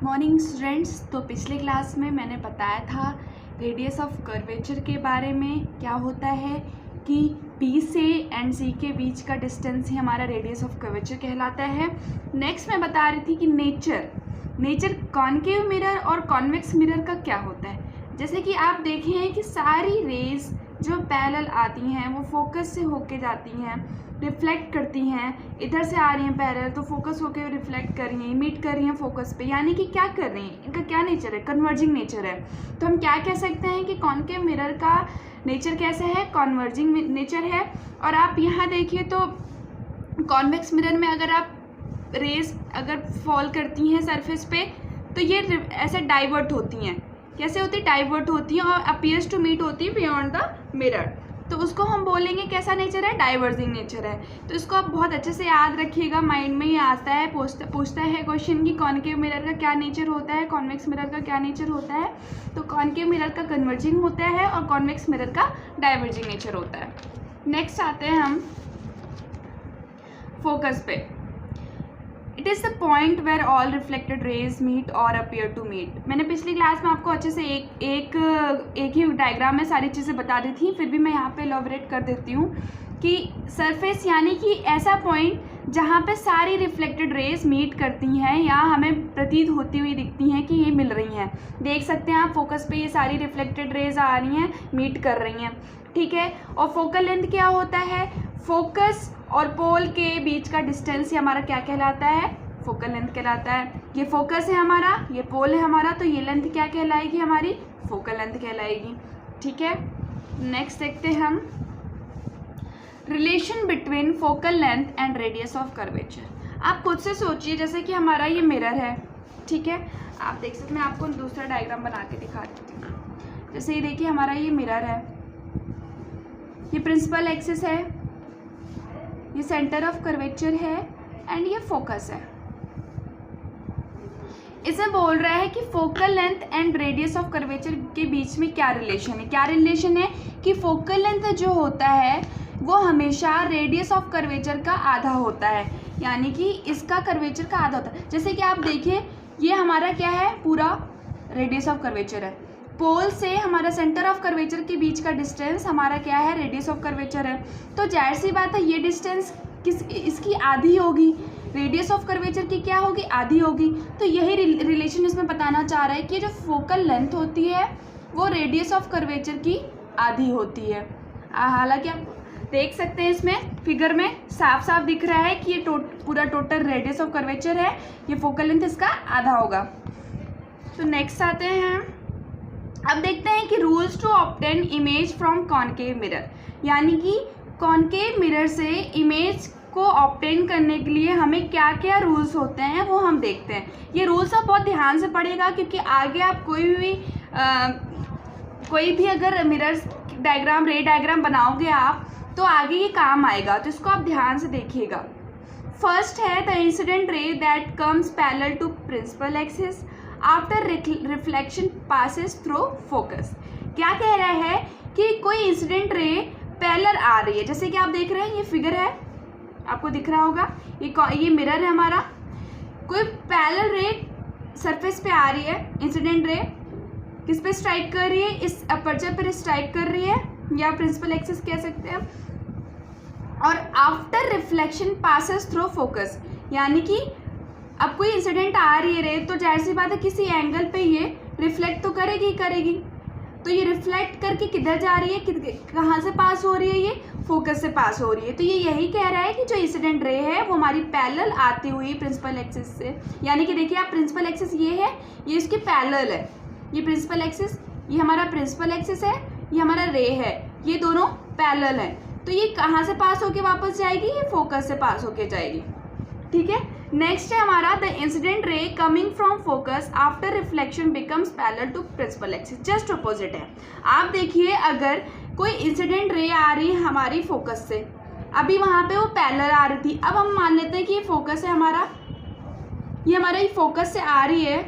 Morning students. तो पिछले class में मैंने बताया था रेडियस ऑफ कर्वेचर के बारे में। क्या होता है कि बी से एंड सी के बीच का डिस्टेंस ही हमारा रेडियस ऑफ कर्वेचर कहलाता है। नेक्स्ट मैं बता रही थी कि नेचर कॉनकेव मिरर और कॉन्वेक्स मिरर का क्या होता है। जैसे कि आप देखें हैं कि सारी रेज जो पैरेलल आती हैं वो फोकस से होके जाती हैं, रिफ्लेक्ट करती हैं, इधर से आ रही हैं पैरेलल तो फोकस होके रिफ्लेक्ट कर रही हैं, मीट कर रही हैं फोकस पे, यानी कि क्या कर रही हैं, इनका क्या नेचर है, कन्वर्जिंग नेचर है। तो हम क्या कह सकते हैं कि कॉनकेव मिरर का नेचर कैसे है, कन्वर्जिंग नेचर है। और आप यहाँ देखिए तो कॉन्वेक्स मिरर में अगर आप रेज अगर फॉल करती हैं सरफेस पे तो ये ऐसे डाइवर्ट होती हैं। कैसे होती है, डाइवर्ट होती हैं और अपीयर्स टू मीट होती है बियॉन्ड द मिरर। तो उसको हम बोलेंगे कैसा नेचर है, डाइवर्जिंग नेचर है। तो इसको आप बहुत अच्छे से याद रखिएगा, माइंड में ही आता है, पूछता है क्वेश्चन कि कॉनकेव मिरर का क्या नेचर होता है, कॉन्वेक्स मिरर का क्या नेचर होता है। तो कॉनकेव मिरर का कन्वर्जिंग होता है और कॉन्वेक्स मिरर का डाइवर्जिंग नेचर होता है। नेक्स्ट आते हैं हम फोकस पे। It is the point where all reflected rays meet और अपीयर टू मीट। मैंने पिछली क्लास में आपको अच्छे से एक ही डायग्राम में सारी चीज़ें बता दी थी, फिर भी मैं यहाँ पे एलॉबरेट कर देती हूँ कि सरफेस यानी कि ऐसा पॉइंट जहाँ पे सारी रिफ्लेक्टेड रेज मीट करती हैं या हमें प्रतीत होती हुई दिखती हैं कि ये मिल रही हैं। देख सकते हैं आप फोकस पे ये सारी रिफ्लेक्टेड रेज आ रही हैं, मीट कर रही हैं, ठीक है। और फोकल लेंथ क्या होता है, फोकस और पोल के बीच का डिस्टेंस ही हमारा क्या कहलाता है, फोकल लेंथ कहलाता है। ये फोकस है हमारा, ये पोल है हमारा, तो ये लेंथ क्या कहलाएगी, हमारी फोकल लेंथ कहलाएगी, ठीक है। नेक्स्ट देखते हैं हम relation between focal length and radius of curvature. आप खुद से सोचिए, जैसे कि हमारा ये मिरर है, ठीक है, आप देख सकते हैं। मैं आपको दूसरा डायग्राम बना के दिखा देती हूँ। जैसे ये देखिए हमारा ये मिरर है, ये प्रिंसिपल एक्सिस है, ये सेंटर ऑफ कर्वेचर है एंड ये फोकस है। इसे बोल रहा है कि focal length and radius of curvature के बीच में क्या रिलेशन है। क्या रिलेशन है कि फोकल लेंथ जो होता है वो हमेशा रेडियस ऑफ कर्वेचर का आधा होता है, यानी कि इसका कर्वेचर का आधा होता है। जैसे कि आप देखिए ये हमारा क्या है, पूरा रेडियस ऑफ कर्वेचर है। पोल से हमारा सेंटर ऑफ कर्वेचर के बीच का डिस्टेंस हमारा क्या है, रेडियस ऑफ कर्वेचर है। तो जाहिर सी बात है ये डिस्टेंस इसकी आधी होगी, रेडियस ऑफ कर्वेचर की क्या होगी, आधी होगी। तो यही रिलेशन इसमें बताना चाह रहा है कि जो फोकल लेंथ होती है वो रेडियस ऑफ कर्वेचर की आधी होती है। हालांकि आप देख सकते हैं इसमें फिगर में साफ साफ दिख रहा है कि ये पूरा टोटल रेडियस ऑफ कर्वेचर है, ये फोकल लेंथ इसका आधा होगा। तो नेक्स्ट आते हैं, अब देखते हैं कि rules to obtain image from concave mirror, यानी कि कॉनकेव मिरर से इमेज को ऑब्टेन करने के लिए हमें क्या क्या रूल्स होते हैं वो हम देखते हैं। ये रूल्स आप बहुत ध्यान से पढ़ेगा, क्योंकि आगे आप कोई भी अगर मिरर डायग्राम, रे डायग्राम बनाओगे आप तो आगे ये काम आएगा, तो इसको आप ध्यान से देखिएगा। फर्स्ट है the incident ray that comes parallel to principal axis after reflection passes through focus. क्या कह रहा है कि कोई इंसिडेंट रे पैरेलल आ रही है। जैसे कि आप देख रहे हैं ये फिगर है, आपको दिख रहा होगा, ये मिरर है हमारा, कोई पैरेलल रे सरफेस पे आ रही है। इंसिडेंट रे किस पे स्ट्राइक कर रही है, इस अपर्चर पर स्ट्राइक कर रही है, या प्रिंसिपल एक्सिस कह सकते हैं। और after reflection passes through focus, यानी कि अब कोई इंसिडेंट आ रही है रे, तो जाहिर सी बात है किसी एंगल पे ये रिफ्लेक्ट तो करेगी। तो ये रिफ्लेक्ट करके किधर जा रही है, कहाँ से पास हो रही है, ये फोकस से पास हो रही है। तो ये यही कह रहा है कि जो इंसिडेंट रे है वो हमारी पैरेलल आती हुई प्रिंसिपल एक्सिस से, यानी कि देखिए आप प्रिंसिपल एक्सिस ये है, ये इसकी पैरेलल है, ये प्रिंसिपल एक्सिस, ये हमारा प्रिंसिपल एक्सिस है, ये हमारा रे है, ये दोनों पैरेलल है। तो ये कहाँ से पास होके वापस जाएगी, ये फोकस से पास होके जाएगी, ठीक है। नेक्स्ट है हमारा the incident ray coming from focus after reflection becomes parallel to principal axis, just opposite है। आप देखिए अगर कोई इंसिडेंट रे आ रही है हमारी फोकस से, अभी वहाँ पे वो पैरेलल आ रही थी, अब हम मान लेते हैं कि ये फोकस है हमारा, ये हमारा ये फोकस से आ रही है,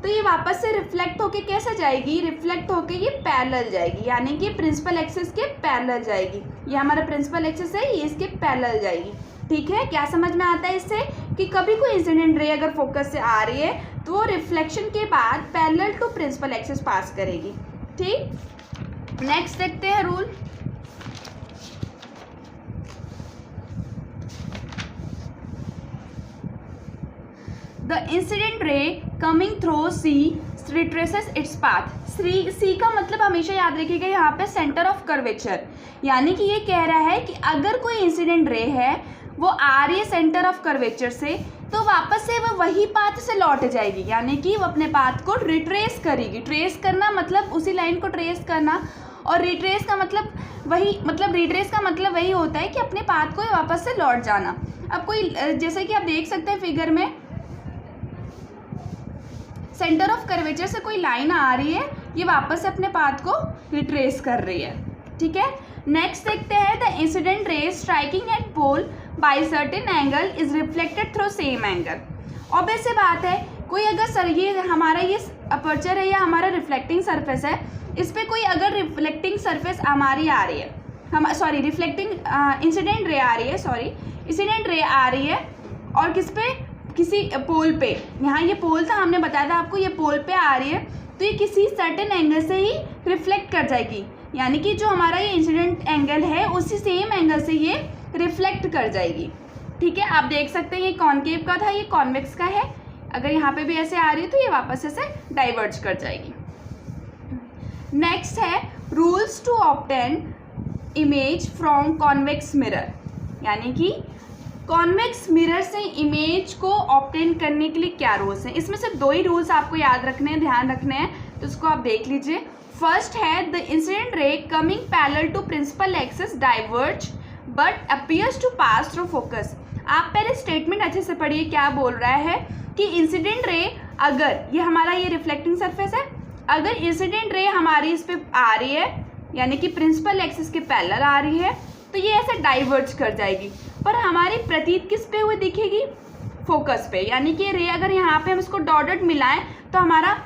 तो ये वापस से रिफ्लेक्ट होके कैसे जाएगी, रिफ्लेक्ट होके ये पैरेलल जाएगी, यानी कि प्रिंसिपल एक्सिस के पैरेलल जाएगी। ये हमारा प्रिंसिपल एक्सिस है, ये इसके पैरेलल जाएगी, ठीक है। क्या समझ में आता है इससे कि कभी कोई इंसिडेंट रे अगर फोकस से आ रही है तो वो रिफ्लेक्शन के बाद parallel to principal axis pass करेगी। ठीक, नेक्स्ट देखते हैं rule. The incident ray coming through C retraces its path. C का मतलब हमेशा याद रखिएगा यहाँ पे सेंटर ऑफ कर्वेचर, यानी कि ये कह रहा है कि अगर कोई इंसिडेंट रे है वो आ रही है सेंटर ऑफ कर्वेचर से, तो वापस से वो वही पाथ से लौट जाएगी, यानी कि वो अपने पाथ को रिट्रेस करेगी। ट्रेस करना मतलब उसी लाइन को ट्रेस करना, और रिट्रेस का मतलब रिट्रेस का मतलब वही होता है कि अपने पाथ को वापस से लौट जाना। अब कोई जैसे कि आप देख सकते हैं फिगर में, सेंटर ऑफ कर्वेचर से कोई लाइन आ रही है, ये वापस से अपने पाथ को रिट्रेस कर रही है। ठीक है, नेक्स्ट देखते हैं the incident ray striking at pole by certain angle is reflected through same angle. Obvious सी बात है, कोई अगर ये हमारा ये अपर्चर है या हमारा रिफ्लेक्टिंग सरफेस है, इस पर कोई अगर रिफ्लेक्टिंग सरफेस हमारी आ रही है, रिफ्लेक्टिंग इंसिडेंट रे आ रही है, इंसिडेंट रे आ रही है, और किस पे, किसी पोल पे, यहाँ ये पोल था, हमने बताया था आपको, ये पोल पे आ रही है, तो ये किसी सर्टेन एंगल से ही रिफ्लेक्ट कर जाएगी, यानी कि जो हमारा ये इंसिडेंट एंगल है उसी सेम एंगल से ये रिफ्लेक्ट कर जाएगी। ठीक है, आप देख सकते हैं ये कॉनकेव का था, ये कॉन्वेक्स का है। अगर यहाँ पे भी ऐसे आ रही है तो ये वापस ऐसे डाइवर्ज कर जाएगी। नेक्स्ट है rules to obtain image from convex mirror, यानी कि कॉन्वेक्स मिरर से इमेज को ऑब्टेन करने के लिए क्या रूल्स हैं। इसमें सिर्फ 2 ही रूल्स आपको याद रखने हैं, ध्यान रखने हैं, तो इसको आप देख लीजिए। फर्स्ट है the incident ray coming parallel to principal axis diverge but appears to pass through focus. आप पहले स्टेटमेंट अच्छे से पढ़िए, क्या बोल रहा है कि इंसिडेंट रे, अगर ये हमारा ये रिफ्लेक्टिंग सरफेस है, अगर इंसिडेंट रे हमारी इस पे आ रही है, यानी कि प्रिंसिपल एक्सिस के पैरेलल आ रही है, तो ये ऐसे डाइवर्ज कर जाएगी, पर हमारी प्रतीत किस पे हुई दिखेगी, फोकस पे। यानी कि रे अगर यहाँ पे हम इसको डॉटेड मिलाएं तो हमारा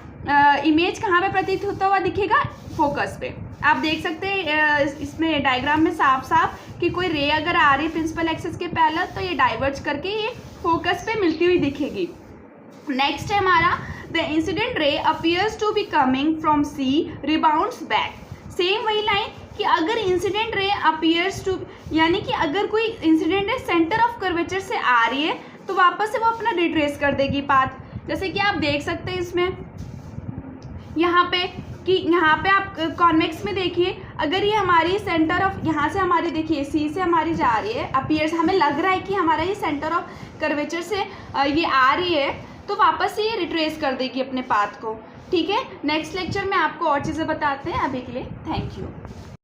इमेज कहाँ पे प्रतीत होता हुआ दिखेगा, फोकस पे। आप देख सकते हैं इसमें डायग्राम में साफ साफ कि कोई रे अगर आ रही है प्रिंसिपल एक्सिस के पैरेलल, तो ये डाइवर्ज करके ये फोकस पे मिलती हुई दिखेगी। नेक्स्ट है हमारा the incident ray appears to be coming from C rebounds back. Same वही लाइन कि अगर इंसिडेंट रे अपीयर्स टू, यानी कि अगर कोई incident ray centre of curvature से आ रही है तो वापस से वो अपना रिट्रेस कर देगी पाथ। जैसे कि आप देख सकते हैं इसमें यहाँ पे आप कॉन्वेक्स में देखिए, अगर ये हमारी सेंटर ऑफ, यहाँ से हमारी देखिए सी से हमारी जा रही है, अपीयर्स हमें लग रहा है कि हमारा ये सेंटर ऑफ कर्वेचर से ये आ रही है, तो वापस से ये रिट्रेस कर देगी अपने पाथ को। ठीक है, नेक्स्ट लेक्चर में आपको और चीज़ें बताते हैं। अभी के लिए थैंक यू।